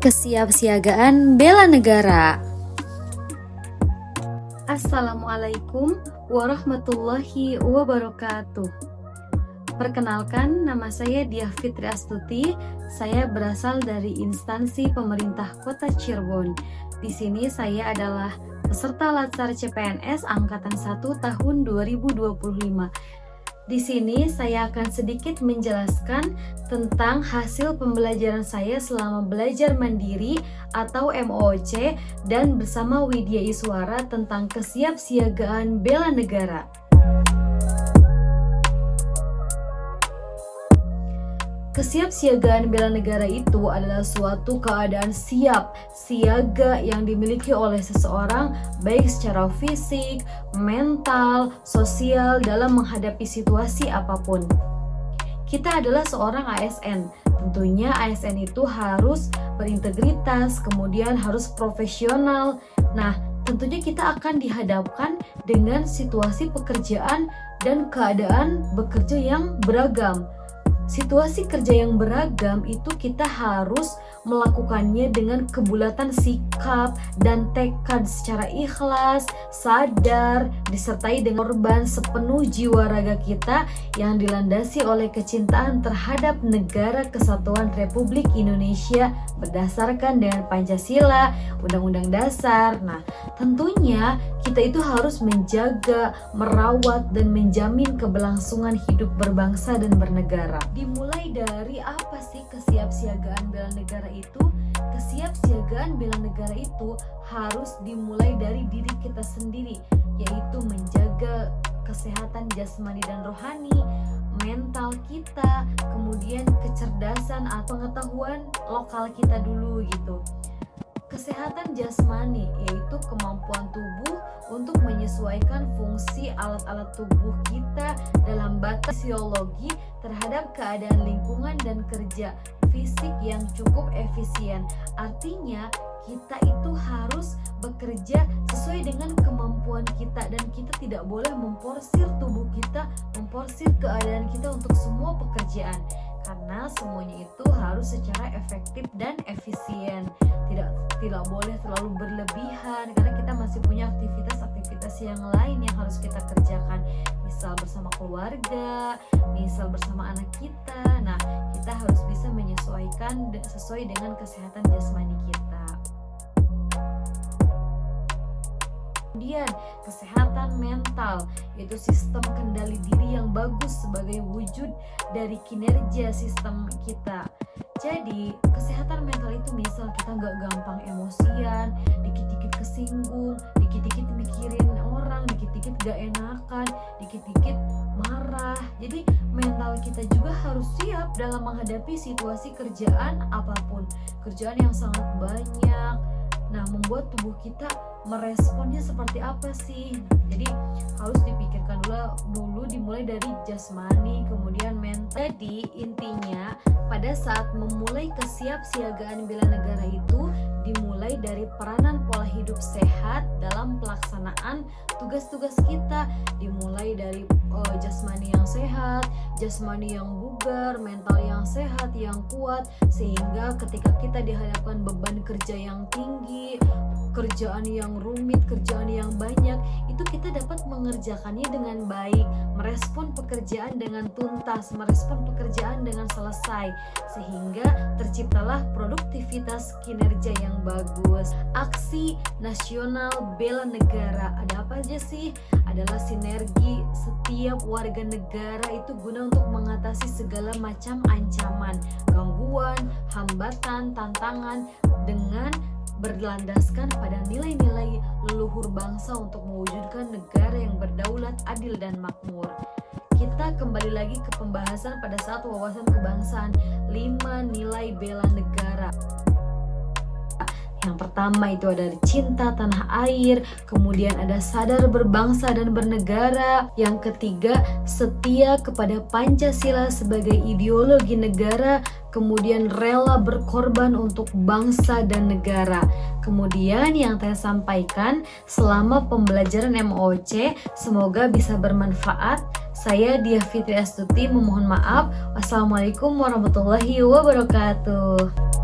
Kesiapsiagaan bela negara. Assalamualaikum warahmatullahi wabarakatuh. Perkenalkan, nama saya Diah Fitri Astuti. Saya berasal dari instansi pemerintah Kota Cirebon. Di sini saya adalah peserta Latsar CPNS Angkatan 1 tahun 2025. Di sini saya akan sedikit menjelaskan tentang hasil pembelajaran saya selama belajar mandiri atau MOOC dan bersama Widya Iswara tentang kesiapsiagaan bela negara. Kesiapsiagaan bela negara itu adalah suatu keadaan siap, siaga yang dimiliki oleh seseorang baik secara fisik, mental, sosial dalam menghadapi situasi apapun. Kita adalah seorang ASN. Tentunya ASN itu harus berintegritas, kemudian harus profesional. Nah, tentunya kita akan dihadapkan dengan situasi pekerjaan dan keadaan bekerja yang beragam. Situasi kerja yang beragam itu kita harus melakukannya dengan kebulatan sikap dan tekad secara ikhlas, sadar, disertai dengan korban sepenuh jiwa raga kita yang dilandasi oleh kecintaan terhadap Negara Kesatuan Republik Indonesia berdasarkan dengan Pancasila, Undang-Undang Dasar. Nah, tentunya kita itu harus menjaga, merawat, dan menjamin keberlangsungan hidup berbangsa dan bernegara. Dimulai dari apa sih kesiapsiagaan bela negara itu? Kesiapsiagaan bela negara itu harus dimulai dari diri kita sendiri, yaitu menjaga kesehatan jasmani dan rohani, mental kita, kemudian kecerdasan atau pengetahuan lokal kita dulu gitu. Kesehatan jasmani yaitu kemampuan tubuh untuk menyesuaikan fungsi alat-alat tubuh kita dalam batas fisiologi terhadap keadaan lingkungan dan kerja fisik yang cukup efisien. Artinya kita itu harus bekerja sesuai dengan kemampuan kita dan kita tidak boleh memforsir tubuh kita, memforsir keadaan kita untuk semua pekerjaan. Karena semuanya itu harus secara efektif dan efisien. Tidak boleh terlalu berlebihan karena kita masih punya aktivitas yang lain yang harus kita kerjakan. Misal bersama keluarga, misal bersama anak kita. Nah, kita harus bisa menyesuaikan sesuai dengan kesehatan jasmani kita. Kemudian kesehatan mental, yaitu sistem kendali diri yang bagus sebagai wujud dari kinerja sistem kita. Jadi kesehatan mental itu misal kita nggak gampang emosian, dikit-dikit kesinggung, dikit-dikit mikirin orang, dikit-dikit gak enakan, dikit-dikit marah. Jadi mental kita juga harus siap dalam menghadapi situasi kerjaan apapun, kerjaan yang sangat banyak. Nah, membuat tubuh kita meresponnya seperti apa sih? Jadi harus dipikirkan dulu dimulai dari jasmani, kemudian mental. Jadi intinya pada saat memulai kesiapsiagaan bela negara itu dimulai dari peranan pola hidup sehat dalam pelaksanaan tugas-tugas kita. Dimulai dari jasmani yang sehat, jasmani yang bugar, mental yang sehat, yang kuat, sehingga ketika kita dihadapkan beban kerja yang tinggi, kerjaan yang rumit, kerjaan yang banyak, itu kita dapat mengerjakannya dengan baik, merespon pekerjaan dengan tuntas, merespon pekerjaan dengan selesai, sehingga terciptalah produktivitas kinerja yang bagus. Aksi nasional bela negara ada apa aja sih? Adalah sinergi setiap warga negara itu guna untuk mengatasi segala macam ancaman, gangguan, hambatan, tantangan dengan berlandaskan pada nilai-nilai leluhur bangsa untuk mewujudkan negara yang berdaulat, adil, dan makmur. Kita kembali lagi ke pembahasan pada saat wawasan kebangsaan, 5 nilai bela negara. Yang pertama itu ada cinta tanah air, kemudian ada sadar berbangsa dan bernegara. Yang ketiga, setia kepada Pancasila sebagai ideologi negara, kemudian rela berkorban untuk bangsa dan negara. Kemudian yang saya sampaikan selama pembelajaran MOOC, semoga bisa bermanfaat. Saya Diah Fitri Astuti memohon maaf. Wassalamualaikum warahmatullahi wabarakatuh.